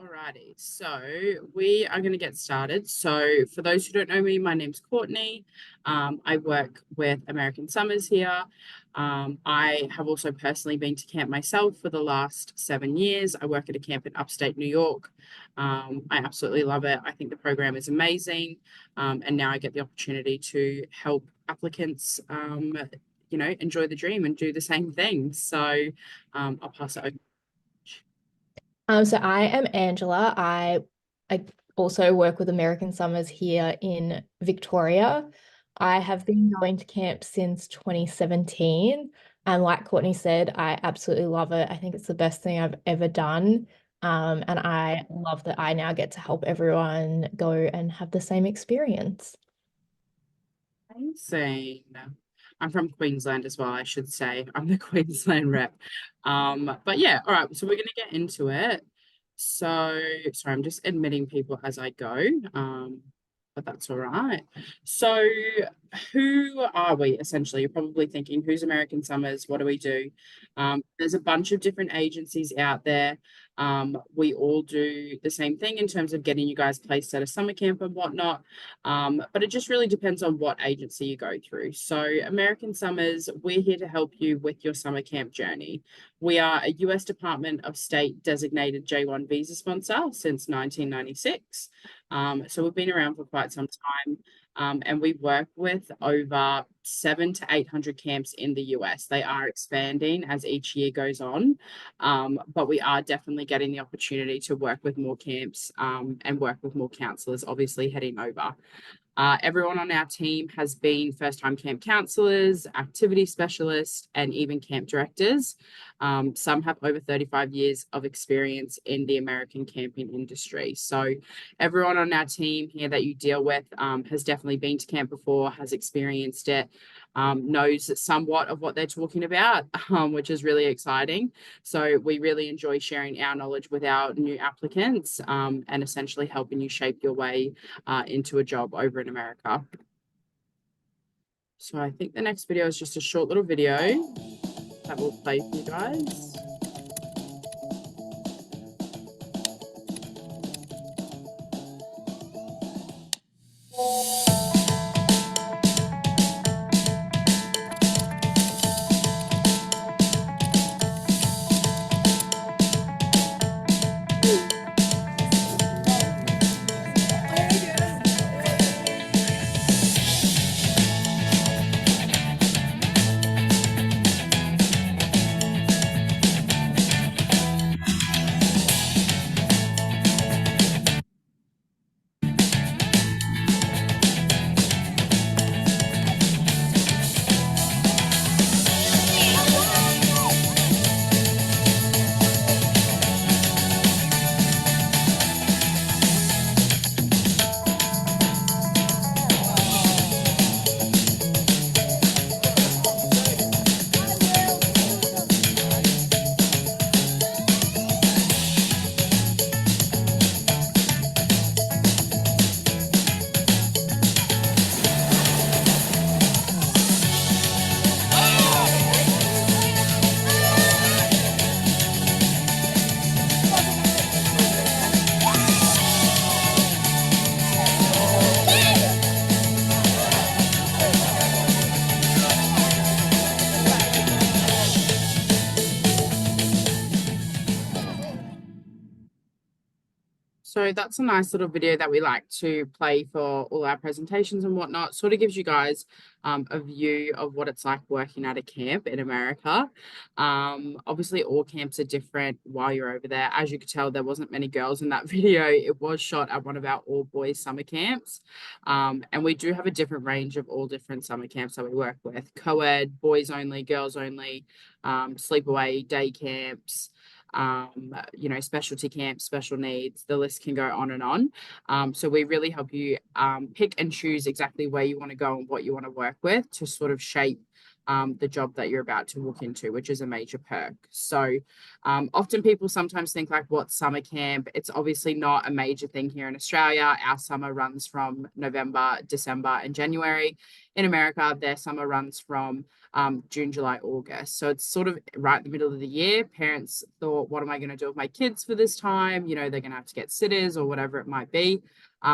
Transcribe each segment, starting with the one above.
Alrighty, so we are going to get started. So, for those who don't know me, my name's Courtney. I work with American Summers here. I have also personally been to camp myself for the last 7 years. I work at a camp in upstate New York. I absolutely love it. I think the program is amazing. And now I get the opportunity to help applicants, enjoy the dream and do the same thing. So, I'll pass it over. So I am Angela. I also work with American Summers here in Victoria. I have been going to camp since 2017, and like Courtney said, I absolutely love it. I think it's the best thing I've ever done. And I love that I now get to help everyone go and have the same experience. Amazing. I'm from Queensland as well, I should say. I'm the Queensland rep. But yeah, all right, so we're gonna get into it. So, sorry, I'm just admitting people as I go. But that's all right. So, who are we essentially? You're probably thinking, who's American Summers? What do we do? There's a bunch of different agencies out there. We all do the same thing in terms of getting you guys placed at a summer camp and whatnot. But it just really depends on what agency you go through. So, American Summers, we're here to help you with your summer camp journey. We are a US Department of State designated J1 visa sponsor since 1996. So we've been around for quite some time. And we work with over 700 to 800 camps in the US. They are expanding as each year goes on, but we are definitely getting the opportunity to work with more camps and work with more counselors, obviously heading over. Everyone on our team has been first-time camp counselors, activity specialists, and even camp directors. Some have over 35 years of experience in the American camping industry. So everyone on our team here that you deal with has definitely been to camp before, has experienced it, knows somewhat of what they're talking about, which is really exciting. So we really enjoy sharing our knowledge with our new applicants and essentially helping you shape your way into a job over in America. So I think the next video is just a short little video that will play for you guys. So that's a nice little video that we like to play for all our presentations and whatnot. Sort of gives you guys a view of what it's like working at a camp in America. Obviously, all camps are different while you're over there. As you could tell, there wasn't many girls in that video. It was shot at one of our all-boys summer camps. And we do have a different range of all different summer camps that we work with. Co-ed, boys only, girls only, sleepaway, day camps, specialty camps, special needs, the list can go on and on. So we really help you pick and choose exactly where you want to go and what you want to work with to sort of shape the job that you're about to walk into, which is a major perk. So often people sometimes think like, what's summer camp? It's obviously not a major thing here in Australia. Our summer runs from November, December, and January. In America, their summer runs from June, July, August. So it's sort of right in the middle of the year. Parents thought, what am I going to do with my kids for this time? You know, they're going to have to get sitters or whatever it might be.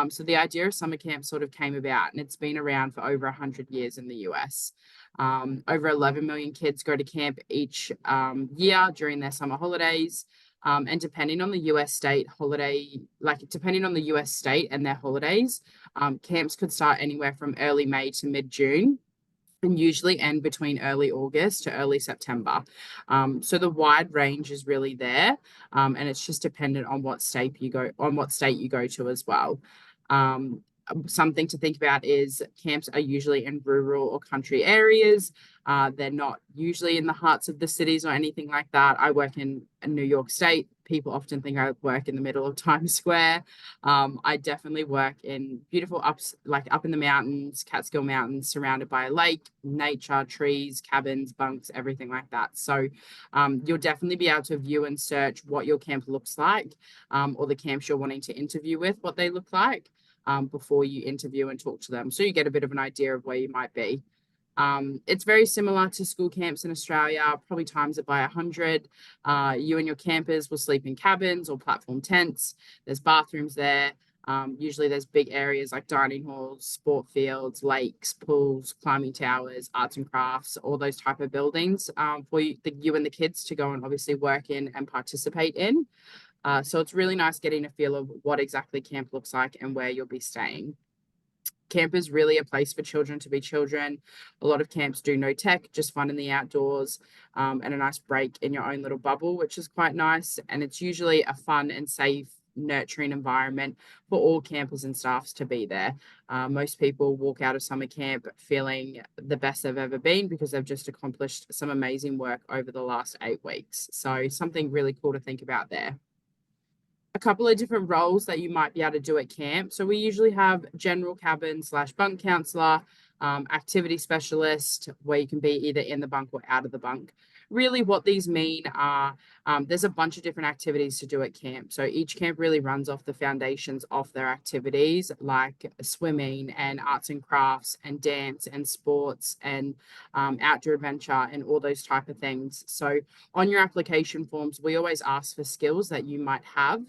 So the idea of summer camp sort of came about, and it's been around for over 100 years in the US. Over 11 million kids go to camp each year during their summer holidays. And depending on the US state holiday, like depending on the US state and their holidays, camps could start anywhere from early May to mid-June and usually end between early August to early September. So the wide range is really there, and it's just dependent on what state you go to as well. Something to think about is camps are usually in rural or country areas. They're not usually in the hearts of the cities or anything like that. I work in New York State. People often think I work in the middle of Times Square. I definitely work in beautiful up in the mountains, Catskill Mountains, surrounded by a lake, nature, trees, cabins, bunks, everything like that. So you'll definitely be able to view and search what your camp looks like, or the camps you're wanting to interview with, what they look like. Before you interview and talk to them. So you get a bit of an idea of where you might be. It's very similar to school camps in Australia, probably times it by 100. You and your campers will sleep in cabins or platform tents. There's bathrooms there. Usually there's big areas like dining halls, sport fields, lakes, pools, climbing towers, arts and crafts, all those type of buildings for you and the kids to go and obviously work in and participate in. So it's really nice getting a feel of what exactly camp looks like and where you'll be staying. Camp is really a place for children to be children. A lot of camps do no tech, just fun in the outdoors, and a nice break in your own little bubble, which is quite nice. And it's usually a fun and safe, nurturing environment for all campers and staffs to be there. Most people walk out of summer camp feeling the best they've ever been because they've just accomplished some amazing work over the last 8 weeks. So something really cool to think about there. A couple of different roles that you might be able to do at camp. So we usually have general cabin slash bunk counselor, activity specialist, where you can be either in the bunk or out of the bunk. Really, what these mean are there's a bunch of different activities to do at camp. So each camp really runs off the foundations of their activities, like swimming and arts and crafts and dance and sports and outdoor adventure and all those type of things. So on your application forms, we always ask for skills that you might have,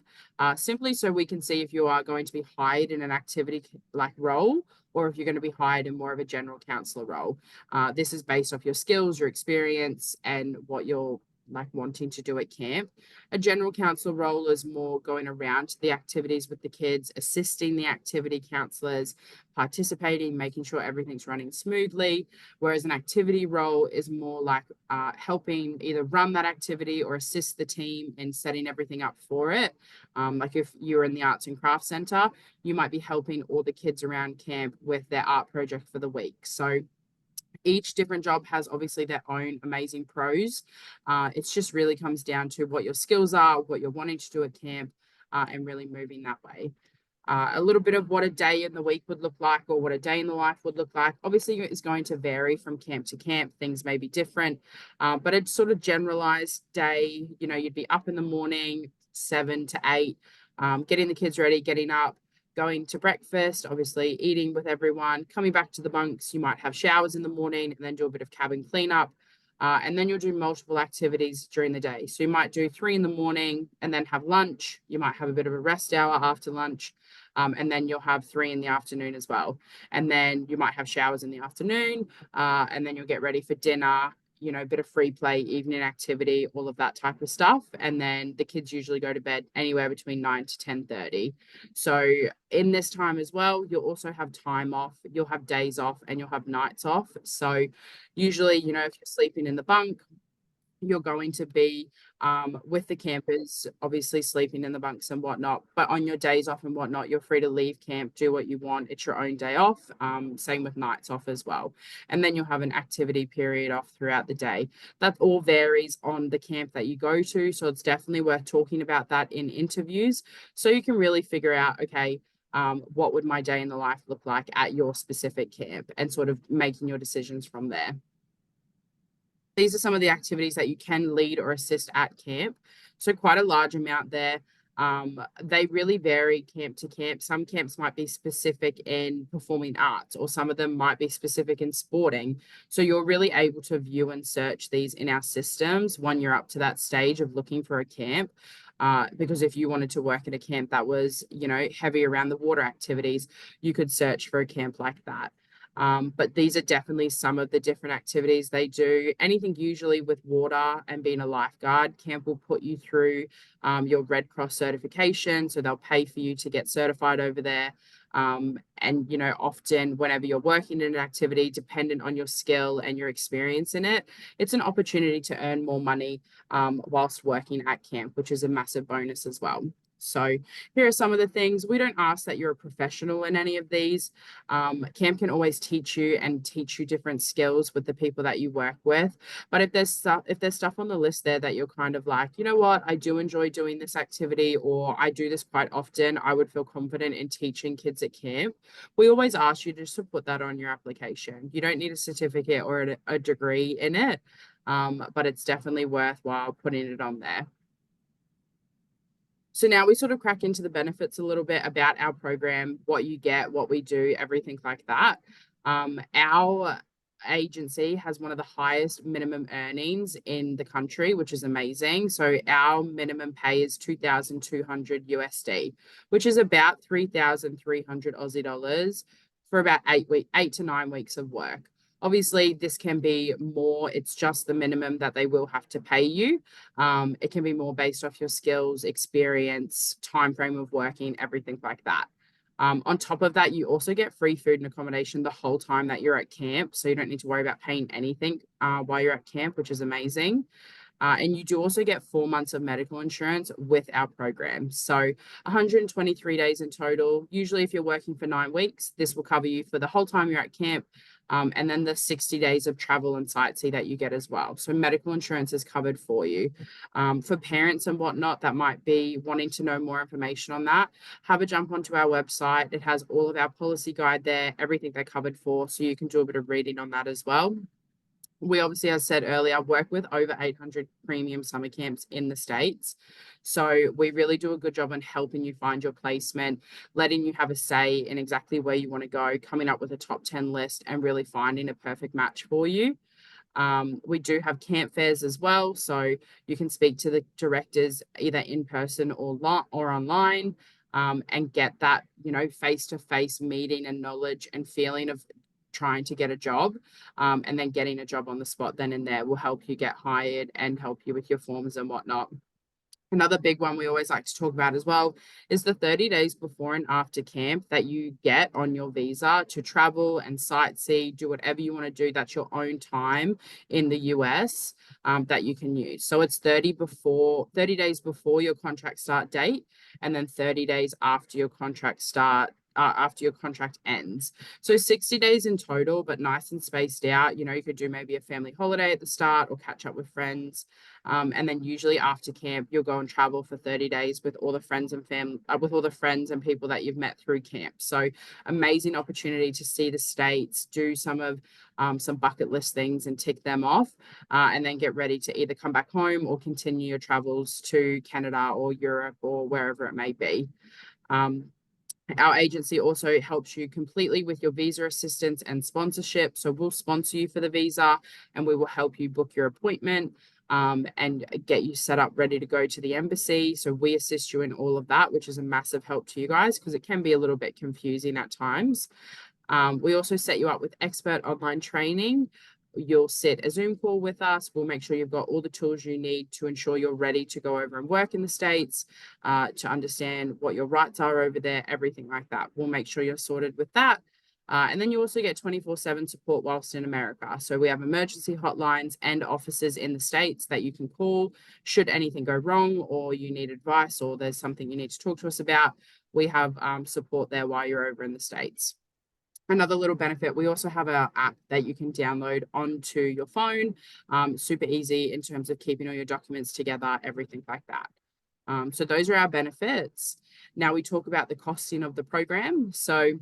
simply so we can see if you are going to be hired in an activity like role or if you're going to be hired in more of a general counselor role. This is based off your skills, your experience, and what you're like wanting to do at camp. A general counselor role is more going around to the activities with the kids, assisting the activity counselors, participating, making sure everything's running smoothly. Whereas an activity role is more like helping either run that activity or assist the team in setting everything up for it. Like if you're in the Arts and Crafts Centre, you might be helping all the kids around camp with their art project for the week. So each different job has obviously their own amazing pros. It just really comes down to what your skills are, what you're wanting to do at camp, and really moving that way. A little bit of what a day in the week would look like or what a day in the life would look like. Obviously, it's going to vary from camp to camp. Things may be different, but a sort of generalized day, you know, you'd be up in the morning, 7 to 8, getting the kids ready, getting up, going to breakfast, obviously eating with everyone, coming back to the bunks. You might have showers in the morning and then do a bit of cabin cleanup. And then you'll do multiple activities during the day. So you might do 3 in the morning and then have lunch. You might have a bit of a rest hour after lunch. And then you'll have 3 in the afternoon as well. And then you might have showers in the afternoon. And then you'll get ready for dinner, you know, a bit of free play, evening activity, all of that type of stuff. And then the kids usually go to bed anywhere between 9 to 10:30. So in this time as well, you'll also have time off, you'll have days off, and you'll have nights off. So usually, you know, if you're sleeping in the bunk, you're going to be with the campers, obviously sleeping in the bunks and whatnot. But on your days off and whatnot, you're free to leave camp, do what you want. It's your own day off. Same with nights off as well. And then you'll have an activity period off throughout the day. That all varies on the camp that you go to. So it's definitely worth talking about that in interviews. So you can really figure out, okay, what would my day in the life look like at your specific camp and sort of making your decisions from there. These are some of the activities that you can lead or assist at camp. So quite a large amount there. They really vary camp to camp. Some camps might be specific in performing arts, or some of them might be specific in sporting. So you're really able to view and search these in our systems when you're up to that stage of looking for a camp. Because if you wanted to work at a camp that was, heavy around the water activities, you could search for a camp like that. But these are definitely some of the different activities they do. Anything usually with water and being a lifeguard, camp will put you through your Red Cross certification. So they'll pay for you to get certified over there. And, often whenever you're working in an activity, dependent on your skill and your experience in it, it's an opportunity to earn more money whilst working at camp, which is a massive bonus as well. So here are some of the things. We don't ask that you're a professional in any of these. Camp can always teach you different skills with the people that you work with. But if there's stuff on the list there that you're kind of like, you know what, I do enjoy doing this activity, or I do this quite often, I would feel confident in teaching kids at camp. We always ask you just to put that on your application. You don't need a certificate or a degree in it, but it's definitely worthwhile putting it on there. So now we sort of crack into the benefits a little bit about our program, what you get, what we do, everything like that. Our agency has one of the highest minimum earnings in the country, which is amazing. So our minimum pay is 2,200 USD, which is about 3,300 Aussie dollars for about 8 to 9 weeks of work. Obviously, this can be more. It's just the minimum that they will have to pay you. It can be more based off your skills, experience, time frame of working, everything like that. On top of that, you also get free food and accommodation the whole time that you're at camp. So you don't need to worry about paying anything while you're at camp, which is amazing. And you do also get 4 months of medical insurance with our program. So 123 days in total. Usually, if you're working for 9 weeks, this will cover you for the whole time you're at camp. And then the 60 days of travel and sightsee that you get as well. So medical insurance is covered for you. For parents and whatnot that might be wanting to know more information on that, have a jump onto our website. It has all of our policy guide there, everything they're covered for. So you can do a bit of reading on that as well. We obviously, as I said earlier, work with over 800 premium summer camps in the States. So we really do a good job on helping you find your placement, letting you have a say in exactly where you want to go, coming up with a top 10 list and really finding a perfect match for you. We do have camp fairs as well. So you can speak to the directors either in person or online, and get that, face-to-face meeting and knowledge and feeling of trying to get a job, and then getting a job on the spot then and there will help you get hired and help you with your forms and whatnot. Another big one we always like to talk about as well is the 30 days before and after camp that you get on your visa to travel and sightsee, do whatever you want to do. That's your own time in the US, that you can use. So it's 30 days before your contract start date, and then 30 days after your contract ends. So 60 days in total, but nice and spaced out. You could do maybe a family holiday at the start or catch up with friends. And then usually after camp, you'll go and travel for 30 days with all the friends and people that you've met through camp. So amazing opportunity to see the States, do some bucket list things and tick them off, and then get ready to either come back home or continue your travels to Canada or Europe or wherever it may be. Our agency also helps you completely with your visa assistance and sponsorship. So we'll sponsor you for the visa, and we will help you book your appointment, and get you set up ready to go to the embassy. So we assist you in all of that, which is a massive help to you guys because it can be a little bit confusing at times. We also set you up with expert online training. You'll sit a Zoom call with us. We'll make sure you've got all the tools you need to ensure you're ready to go over and work in the States, to understand what your rights are over there, everything like that. We'll make sure you're sorted with that. And then you also get 24/7 support whilst in America. So we have emergency hotlines and offices in the States that you can call should anything go wrong, or you need advice, or there's something you need to talk to us about. We have support there while you're over in the States. Another little benefit, we also have our app that you can download onto your phone. Super easy in terms of keeping all your documents together, everything like that. So those are our benefits. Now we talk about the costing of the program. So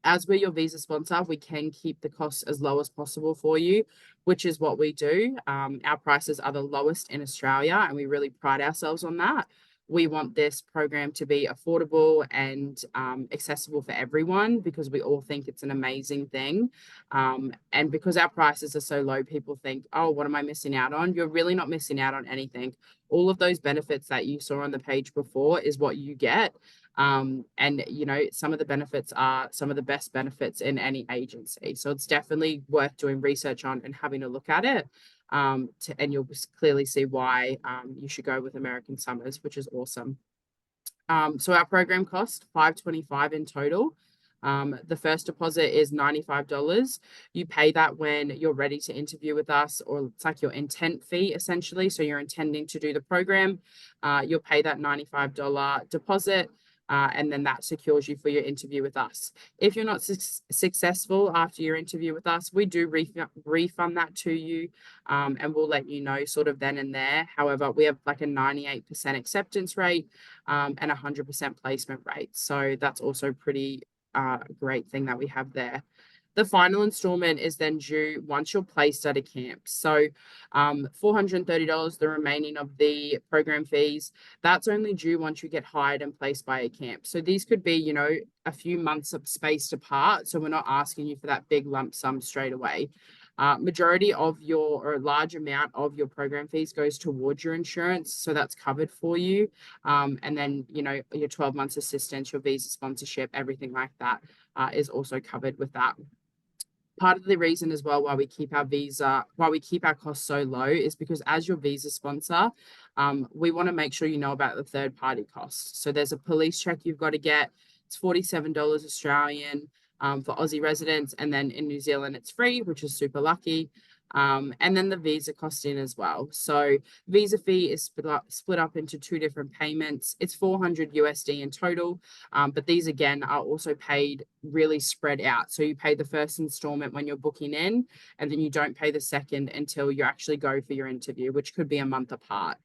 as we're your visa sponsor, we can keep the costs as low as possible for you, which is what we do. Our prices are the lowest in Australia, and we really pride ourselves on that. We want this program to be affordable and accessible for everyone because we all think it's an amazing thing. And because our prices are so low, people think, oh, what am I missing out on? You're really not missing out on anything. All of those benefits that you saw on the page before is what you get. And you know, some of the benefits are some of the best benefits in any agency. So it's definitely worth doing research on and having a look at it. And you'll clearly see why you should go with American Summers, which is awesome. So our program cost $525 in total. The first deposit is $95. You pay that when you're ready to interview with us, or it's like your intent fee essentially. So you're intending to do the program. You'll pay that $95 deposit. And then that secures you for your interview with us. If you're not successful after your interview with us, we do refund that to you, and we'll let you know sort of then and there. However, we have like a 98% acceptance rate and 100% placement rate. So that's also pretty great thing that we have there. The final installment is then due once you're placed at a camp. So $430, the remaining of the program fees, that's only due once you get hired and placed by a camp. So these could be, you know, a few months of spaced apart. So we're not asking you for that big lump sum straight away. Majority of your, or a large amount of your program fees goes towards your insurance. So that's covered for you. And then, you know, your 12 months assistance, your visa sponsorship, everything like that is also covered with that. Part of the reason as well why we keep our costs so low is because as your visa sponsor, we want to make sure you know about the third party costs. So there's a police check you've got to get. It's $47 Australian for Aussie residents, and then in New Zealand it's free, which is super lucky. And then the visa costing as well. So visa fee is split up into two different payments. It's $400 in total, but these again are also paid really spread out. So you pay the first installment when you're booking in, and then you don't pay the second until you actually go for your interview, which could be a month apart.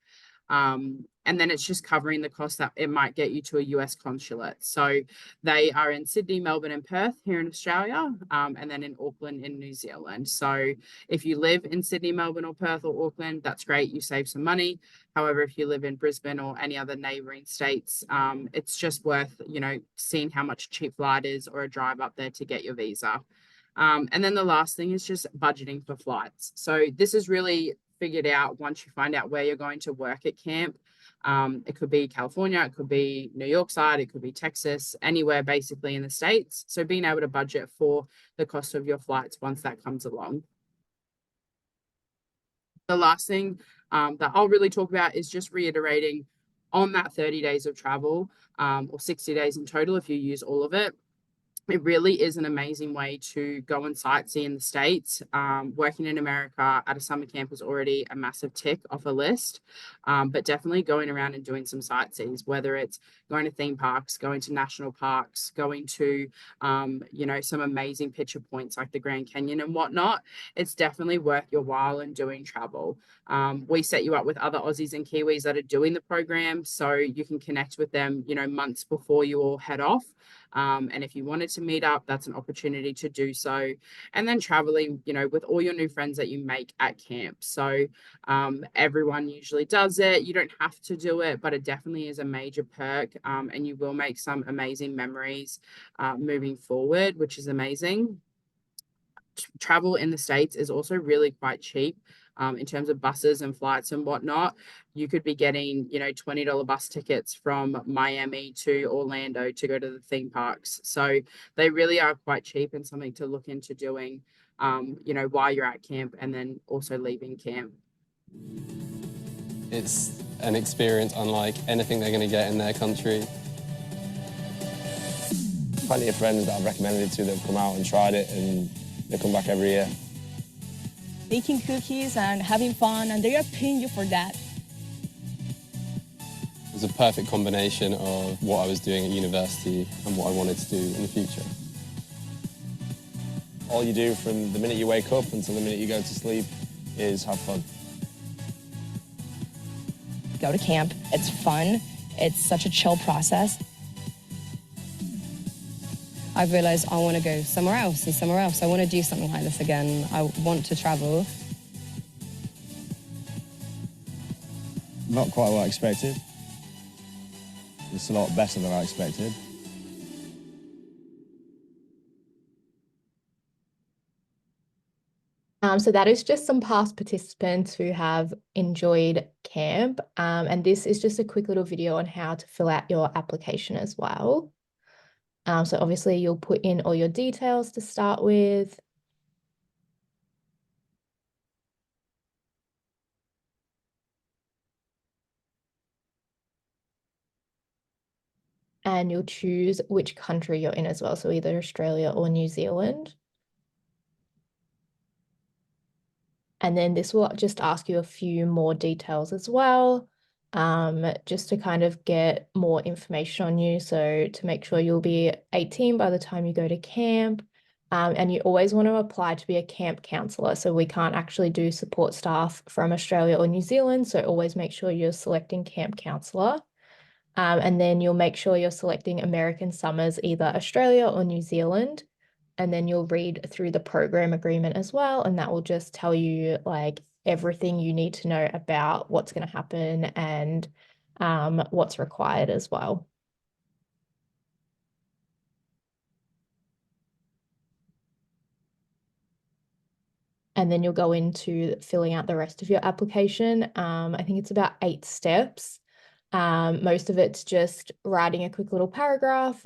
And then it's just covering the cost that it might get you to a US consulate. So they are in Sydney, Melbourne, and Perth here in Australia, and then in Auckland in New Zealand. So if you live in Sydney, Melbourne, or Perth, or Auckland, that's great. You save some money. However, if you live in Brisbane or any other neighboring states, it's just worth, you know, seeing how much a cheap flight is or a drive up there to get your visa. And then the last thing is just budgeting for flights. So this is really figured out once you find out where you're going to work at camp. It could be California, it could be New York side, it could be Texas, anywhere basically in the States. So being able to budget for the cost of your flights once that comes along. The last thing that I'll really talk about is just reiterating on that 30 days of travel, or 60 days in total if you use all of it. It really is an amazing way to go and sightsee in the States. Working in America at a summer camp is already a massive tick off a list, but definitely going around and doing some sightsees, whether it's going to theme parks, going to national parks, going to, you know, some amazing picture points like the Grand Canyon and whatnot. It's definitely worth your while in doing travel. We set you up with other Aussies and Kiwis that are doing the program, so you can connect with them, you know, months before you all head off. And if you wanted to meet up, that's an opportunity to do so. And then traveling, you know, with all your new friends that you make at camp. So everyone usually does it. You don't have to do it, but it definitely is a major perk. And you will make some amazing memories moving forward, which is amazing. Travel in the States is also really quite cheap. In terms of buses and flights and whatnot. You could be getting, you know, $20 bus tickets from Miami to Orlando to go to the theme parks. So they really are quite cheap and something to look into doing, you know, while you're at camp and then also leaving camp. It's an experience unlike anything they're going to get in their country. Plenty of friends that I've recommended it to that have come out and tried it, and they come back every year. Making cookies and having fun, and they are paying you for that. It was a perfect combination of what I was doing at university and what I wanted to do in the future. All you do from the minute you wake up until the minute you go to sleep is have fun. Go to camp, it's fun, it's such a chill process. I've realized I want to go somewhere else and somewhere else. I want to do something like this again. I want to travel. Not quite what I expected. It's a lot better than I expected. So that is just some past participants who have enjoyed camp. And this is just a quick little video on how to fill out your application as well. So obviously you'll put in all your details to start with. And you'll choose which country you're in as well. So either Australia or New Zealand. And then this will just ask you a few more details as well, just to kind of get more information on you. So to make sure you'll be 18 by the time you go to camp. And you always want to apply to be a camp counselor. So we can't actually do support staff from Australia or New Zealand. So always make sure you're selecting camp counselor. And then you'll make sure you're selecting American Summers, either Australia or New Zealand. And then you'll read through the program agreement as well. And that will just tell you like everything you need to know about what's going to happen and what's required as well. And then you'll go into filling out the rest of your application. I think it's about 8 steps. Most of it's just writing a quick little paragraph,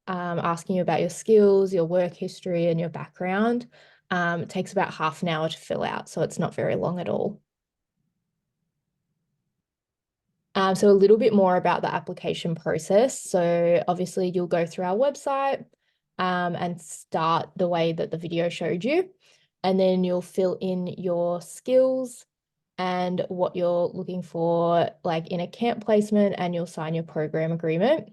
asking you about your skills, your work history, and your background. It takes about half an hour to fill out, so it's not very long at all. So a little bit more about the application process. So obviously you'll go through our website and start the way that the video showed you. And then you'll fill in your skills and what you're looking for, like in a camp placement, and you'll sign your program agreement.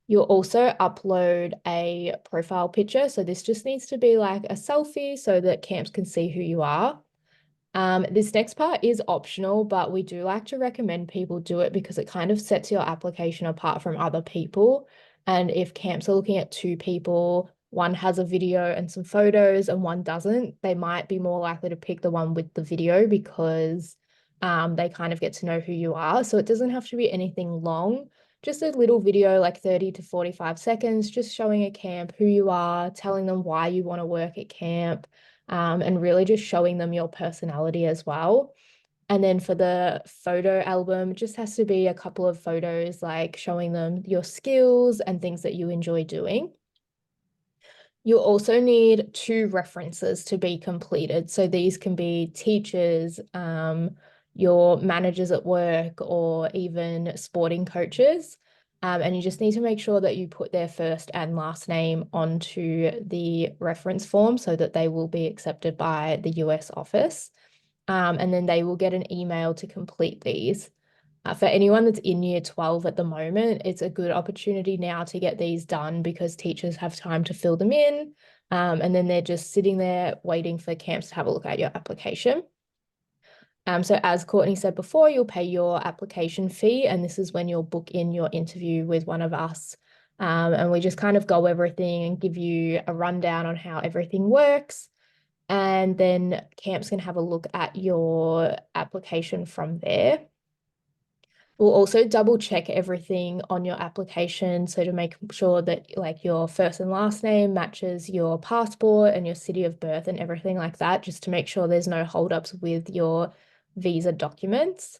You'll also upload a profile picture. So this just needs to be like a selfie so that camps can see who you are. This next part is optional, but we do like to recommend people do it because it kind of sets your application apart from other people. And if camps are looking at 2 people, one has a video and some photos and one doesn't, they might be more likely to pick the one with the video because they kind of get to know who you are. So it doesn't have to be anything long, just a little video, like 30 to 45 seconds, just showing a camp who you are, telling them why you want to work at camp, and really just showing them your personality as well. And then for the photo album, it just has to be a couple of photos, like showing them your skills and things that you enjoy doing. You'll also need 2 references to be completed. So these can be teachers, your managers at work, or even sporting coaches. And you just need to make sure that you put their first and last name onto the reference form so that they will be accepted by the US office. And then they will get an email to complete these. For anyone that's in year 12 at the moment, it's a good opportunity now to get these done because teachers have time to fill them in. And then they're just sitting there waiting for camps to have a look at your application. So as Courtney said before, you'll pay your application fee, and this is when you'll book in your interview with one of us. And we just kind of go everything and give you a rundown on how everything works. And then camps can have a look at your application from there. We'll also double check everything on your application, so to make sure that like your first and last name matches your passport and your city of birth and everything like that, just to make sure there's no holdups with your visa documents.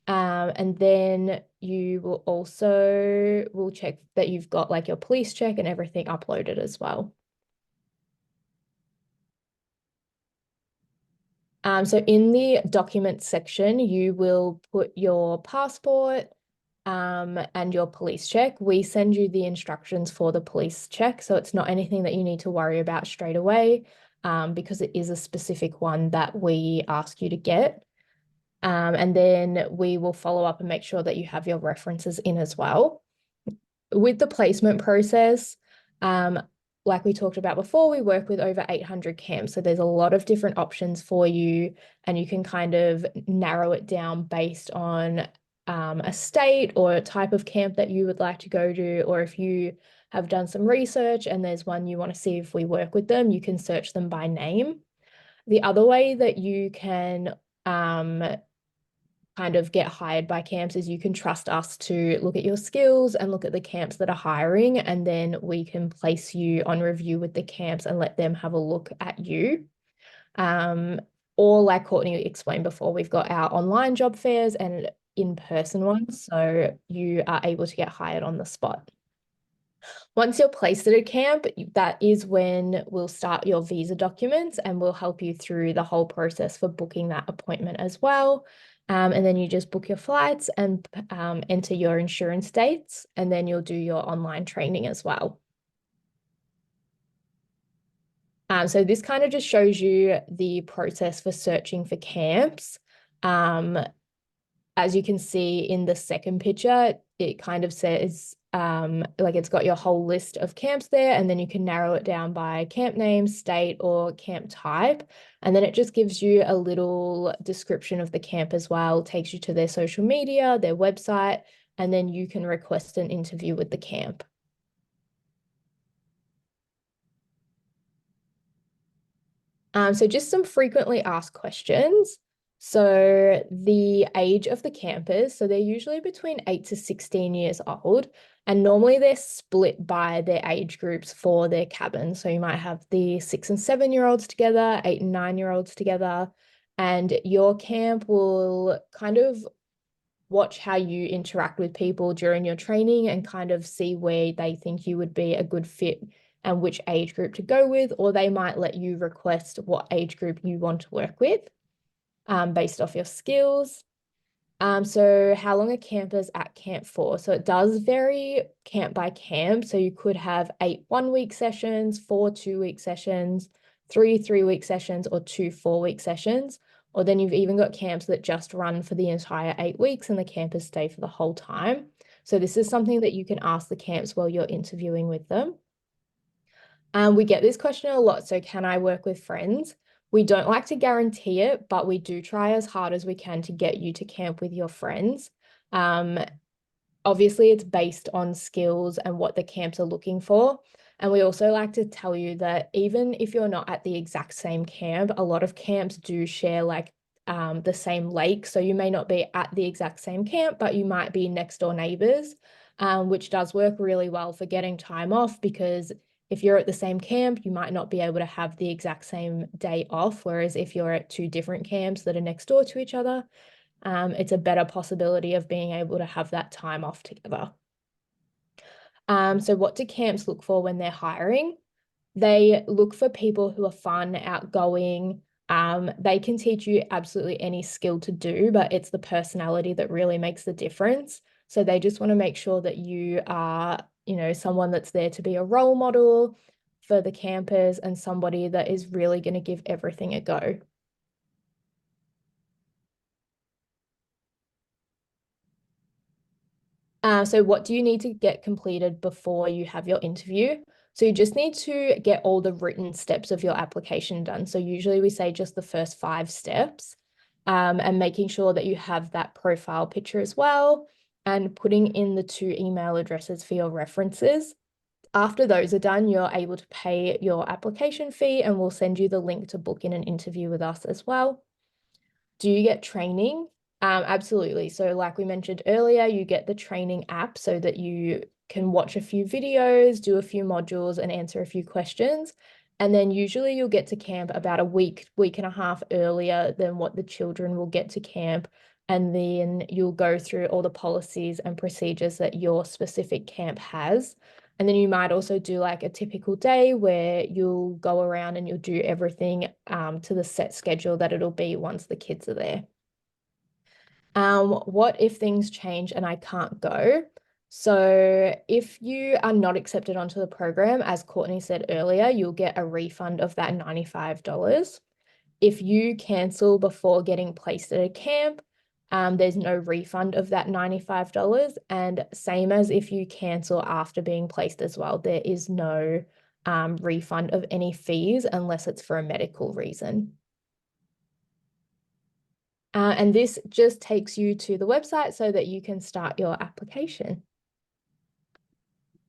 And then you will also check that you've got like your police check and everything uploaded as well. So in the document section, you will put your passport and your police check. We send you the instructions for the police check, so it's not anything that you need to worry about straight away, because it is a specific one that we ask you to get. And then we will follow up and make sure that you have your references in as well. With the placement process, like we talked about before, we work with over 800 camps. So there's a lot of different options for you, and you can kind of narrow it down based on a state or a type of camp that you would like to go to, or if you have done some research and there's one you want to see if we work with them, you can search them by name. The other way that you can kind of get hired by camps is you can trust us to look at your skills and look at the camps that are hiring, and then we can place you on review with the camps and let them have a look at you. Or like Courtney explained before, we've got our online job fairs and in-person ones, so you are able to get hired on the spot. Once you're placed at a camp, that is when we'll start your visa documents and we'll help you through the whole process for booking that appointment as well. And then you just book your flights and enter your insurance dates, and then you'll do your online training as well. So this kind of just shows you the process for searching for camps. As you can see in the second picture, it kind of says, like it's got your whole list of camps there, and then you can narrow it down by camp name, state, or camp type. And then it just gives you a little description of the camp as well, takes you to their social media, their website, and then you can request an interview with the camp. So just some frequently asked questions. So the age of the campers, so they're usually between 8 to 16 years old, and normally they're split by their age groups for their cabin. So you might have the 6 and 7-year-olds together, 8 and 9-year-olds together, and your camp will kind of watch how you interact with people during your training and kind of see where they think you would be a good fit and which age group to go with, or they might let you request what age group you want to work with based off your skills. So how long are campers at camp for? So it does vary camp by camp. So you could have 8 one-week sessions, 4 two-week sessions, 3 three-week sessions, or 2 4-week sessions. Or then you've even got camps that just run for the entire 8 weeks and the campers stay for the whole time. So this is something that you can ask the camps while you're interviewing with them. We get this question a lot. So can I work with friends? We don't like to guarantee it, but we do try as hard as we can to get you to camp with your friends. Obviously, it's based on skills and what the camps are looking for. And we also like to tell you that even if you're not at the exact same camp, a lot of camps do share like the same lake. So you may not be at the exact same camp, but you might be next door neighbors, which does work really well for getting time off, because if you're at the same camp, you might not be able to have the exact same day off. Whereas if you're at 2 different camps that are next door to each other, it's a better possibility of being able to have that time off together. So what do camps look for when they're hiring? They look for people who are fun, outgoing. They can teach you absolutely any skill to do, but it's the personality that really makes the difference. So they just want to make sure that you are, someone that's there to be a role model for the campers and somebody that is really going to give everything a go. So what do you need to get completed before you have your interview? So you just need to get all the written steps of your application done. So usually we say just the first 5 steps, and making sure that you have that profile picture as well, and putting in the 2 email addresses for your references. After those are done, you're able to pay your application fee, and we'll send you the link to book in an interview with us as well. Do you get training? Absolutely. So like we mentioned earlier, you get the training app so that you can watch a few videos, do a few modules, and answer a few questions. And then usually you'll get to camp about a week and a half earlier than what the children will get to camp. And then you'll go through all the policies and procedures that your specific camp has. And then you might also do like a typical day where you'll go around and you'll do everything to the set schedule that it'll be once the kids are there. What if things change and I can't go? So if you are not accepted onto the program, as Courtney said earlier, you'll get a refund of that $95. If you cancel before getting placed at a camp, there's no refund of that $95. And same as if you cancel after being placed as well, there is no refund of any fees unless it's for a medical reason. And this just takes you to the website so that you can start your application.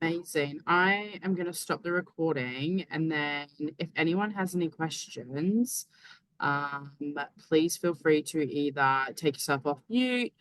Amazing. I am going to stop the recording, and then if anyone has any questions, please feel free to either take yourself off mute,